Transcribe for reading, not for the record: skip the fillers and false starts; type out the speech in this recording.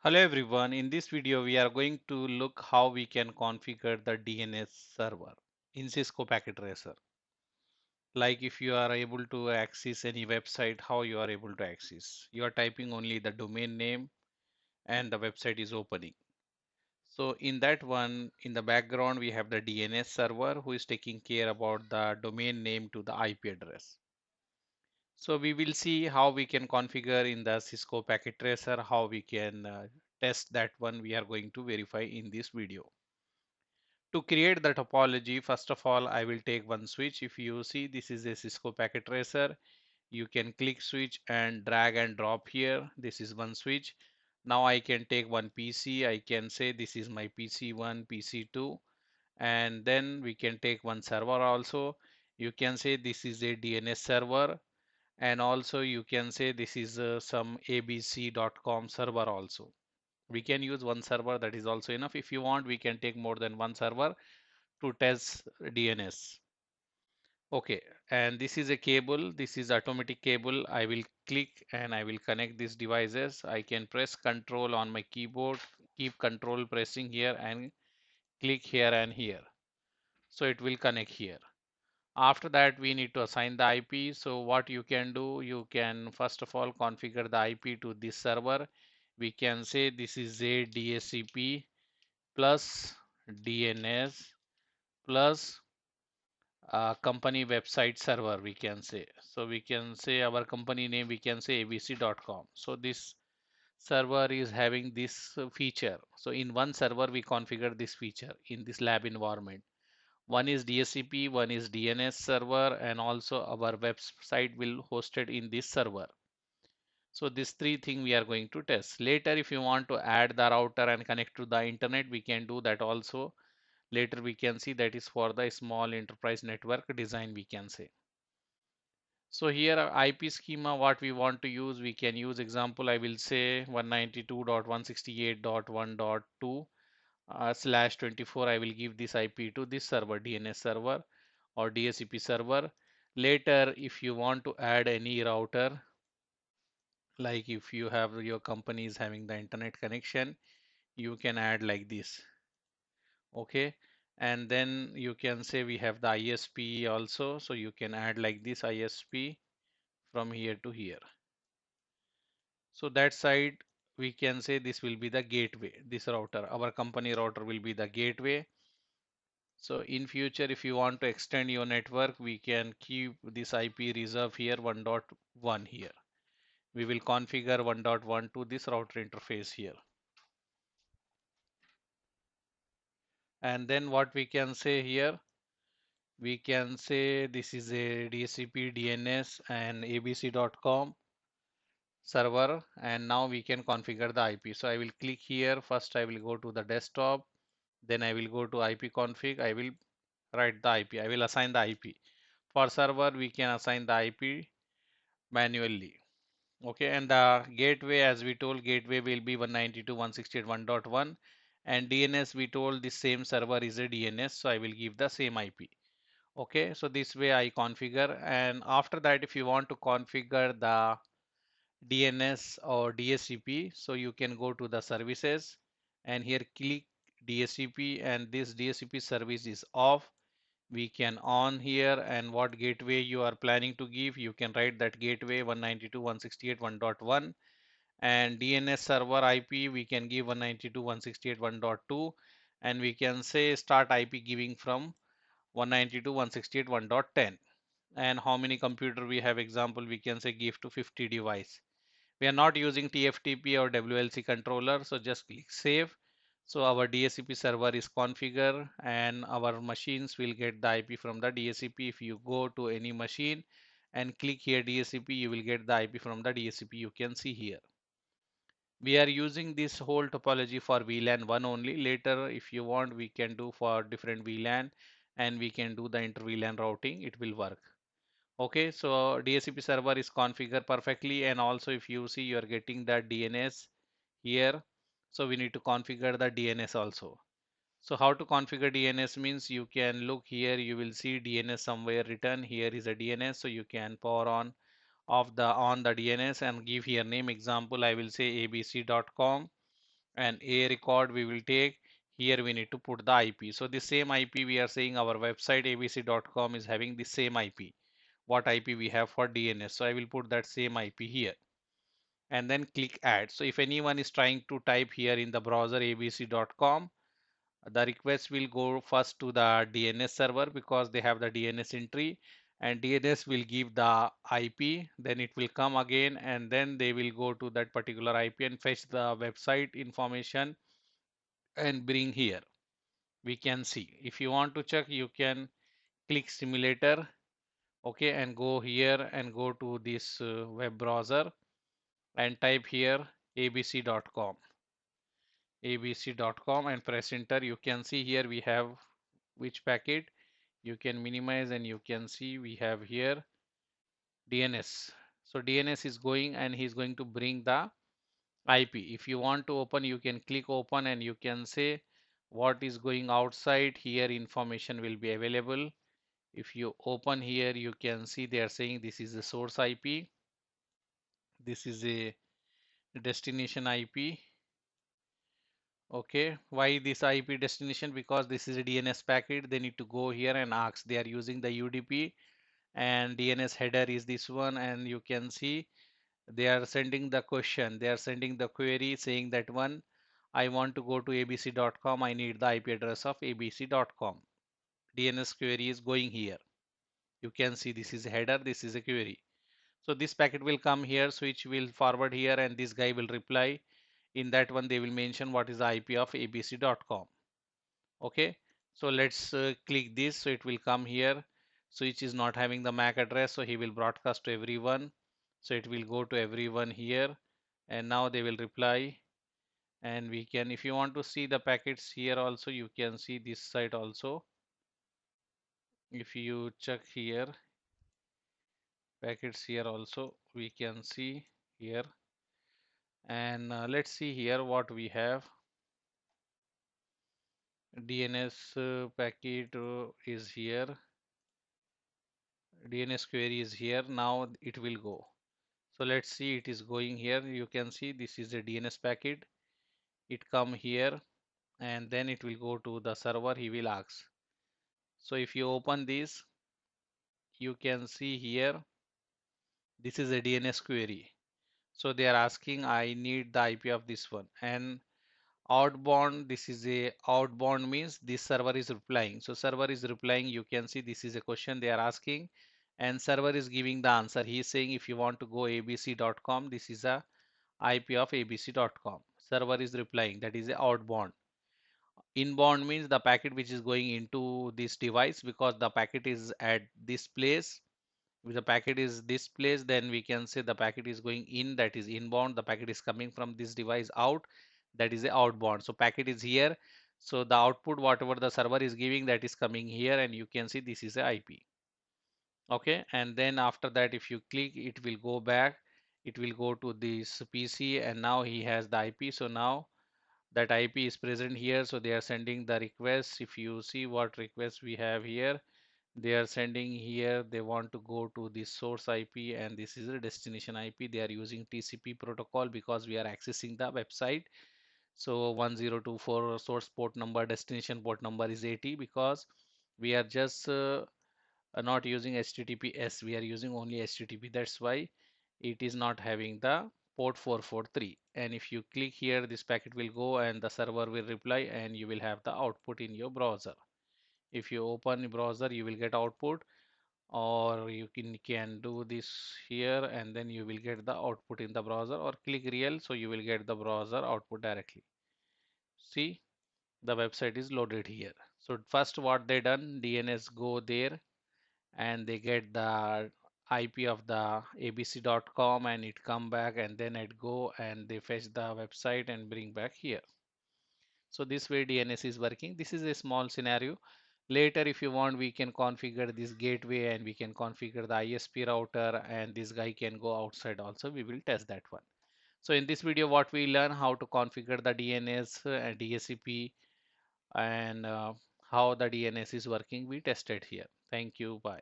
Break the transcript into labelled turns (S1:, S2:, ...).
S1: Hello everyone, in this video we are going to look how we can configure the DNS server in Cisco Packet Tracer. Like if you are able to access any website, how you are able to access. You are typing only the domain name and the website is opening. So in that one, in the background we have the DNS server who is taking care about the domain name to the IP address. So we will see how we can configure in the Cisco Packet Tracer, how we can test that one we are going to verify in this video. To create the topology, first of all, I will take one switch. If you see, this is a Cisco Packet Tracer. You can click switch and drag and drop here. This is one switch. Now I can take one PC. I can say this is my PC1, PC2, and then we can take one server also. You can say this is a DNS server, and also you can say this is some abc.com server also. We can use one server, that is also enough. If you want, we can take more than one server to test DNS. Okay, and this is a cable, this is automatic cable. I will click and I will connect these devices. I can press control on my keyboard, keep control pressing here and click here and here, so it will connect here. After that we need to assign the IP. So what you can do, you can first of all configure the IP to this server. We can say this is a DHCP plus DNS plus company website server, we can say. So we can say our company name, we can say abc.com. So this server is having this feature. So in one server we configure this feature in this lab environment. One is DHCP, one is DNS server, and also our website will hosted in this server. So these three things we are going to test. Later, if you want to add the router and connect to the internet, we can do that also. Later we can see that is for the small enterprise network design, we can say. So here IP schema, what we want to use, we can use example, I will say 192.168.1.2 /24. I will give this IP to this server, DNS server or DHCP server. Later, if you want to add any router, like if you have your company is having the internet connection, you can add like this. Okay, and then you can say we have the ISP also, so you can add like this ISP from here to here. So that side we can say this will be the gateway, this router, our company router will be the gateway. So in future, if you want to extend your network, we can keep this IP reserve here 1.1 here. We will configure 1.1 to this router interface here. And then what we can say here, we can say this is a DHCP, DNS and abc.com server, and now we can configure the IP. So I will click here. First I will go to the desktop, then I will go to IP config. I will write the IP. I will assign the IP. For server, we can assign the IP manually. Okay, and the gateway, as we told, gateway will be 192.168.1.1, and DNS we told the same server is a DNS, so I will give the same IP. Okay, so this way I configure, and after that if you want to configure the DNS or DHCP, so you can go to the services and here click DHCP, and this DHCP service is off. We can on here, and what gateway you are planning to give, you can write that gateway 192.168.1.1, and DNS server IP we can give 192.168.1.2, and we can say start IP giving from 192.168.1.10, and how many computer we have, example we can say give to 50 device. We are not using TFTP or WLC controller, so just click save. So our DHCP server is configured and our machines will get the IP from the DHCP. If you go to any machine and click here DHCP, you will get the IP from the DHCP. You can see here. We are using this whole topology for VLAN 1 only. Later, if you want, we can do for different VLAN and we can do the inter VLAN routing. It will work. Okay, so DHCP server is configured perfectly, and also if you see you are getting the DNS here, so we need to configure the DNS also. So how to configure DNS means you can look here, you will see DNS somewhere written. Here is a DNS, so you can power on the DNS and give here name. Example, I will say abc.com, and a record we will take. Here we need to put the IP. So the same IP we are saying our website abc.com is having the same IP. What IP we have for DNS. So I will put that same IP here and then click add. So if anyone is trying to type here in the browser abc.com, the request will go first to the DNS server because they have the DNS entry, and DNS will give the IP, then it will come again and then they will go to that particular IP and fetch the website information and bring here. We can see. If you want to check, you can click simulator, okay, and go here and go to this web browser and type here abc.com abc.com and press enter. You can see here we have which packet. You can minimize and you can see we have here DNS. So DNS is going and he's going to bring the IP. If you want to open, you can click open and you can say what is going outside. Here information will be available. If you open here, you can see they are saying this is the source IP. This is a destination IP. Okay, why this IP destination? Because this is a DNS packet. They need to go here and ask. They are using the UDP and DNS header is this one, and you can see they are sending the question. They are sending the query saying that one, I want to go to abc.com. I need the IP address of abc.com. DNS query is going here. You can see this is a header. This is a query. So this packet will come here, switch will forward here, and this guy will reply. In that one, they will mention what is the IP of abc.com. Okay, so let's click this. So it will come here. Switch is not having the MAC address, so he will broadcast to everyone. So it will go to everyone here, and now they will reply. And we can, if you want to see the packets here also, you can see this site also. If you check here, packets here also, we can see here. And let's see here what we have. DNS packet is here. DNS query is here. Now it will go. So let's see, it is going here. You can see this is a DNS packet. It come here and then it will go to the server. He will ask. So if you open this, you can see here this is a DNS query. So they are asking, I need the IP of this one. And outbound, this is a outbound means this server is replying. So server is replying. You can see this is a question they are asking and server is giving the answer. He is saying if you want to go abc.com, this is a IP of abc.com. Server is replying, that is a outbound. Inbound means the packet which is going into this device, because the packet is at this place. If the packet is this place, then we can say the packet is going in, that is inbound. The packet is coming from this device out, that is a outbound. So packet is here. So the output, whatever the server is giving, that is coming here, and you can see this is a IP. Okay, and then after that, if you click, it will go back. It will go to this PC, and now he has the IP. So now that IP is present here. So they are sending the request. If you see what request we have here, they are sending here, they want to go to the source IP and this is a destination IP. They are using TCP protocol because we are accessing the website. So 1024 source port number, destination port number is 80 because we are just not using HTTPS. We are using only HTTP. That's why it is not having the port 443. And if you click here, this packet will go and the server will reply and you will have the output in your browser. If you open the browser, you will get output, or you can do this here and then you will get the output in the browser, or click real, so you will get the browser output directly. See, the website is loaded here. So first what they done, DNS go there and they get the IP of the abc.com and it come back, and then it go and they fetch the website and bring back here. So this way DNS is working. This is a small scenario. Later, if you want, we can configure this gateway and we can configure the ISP router, and this guy can go outside also. We will test that one. So in this video, what we learn, how to configure the DNS and DHCP, and how the DNS is working, we tested here. Thank you. Bye.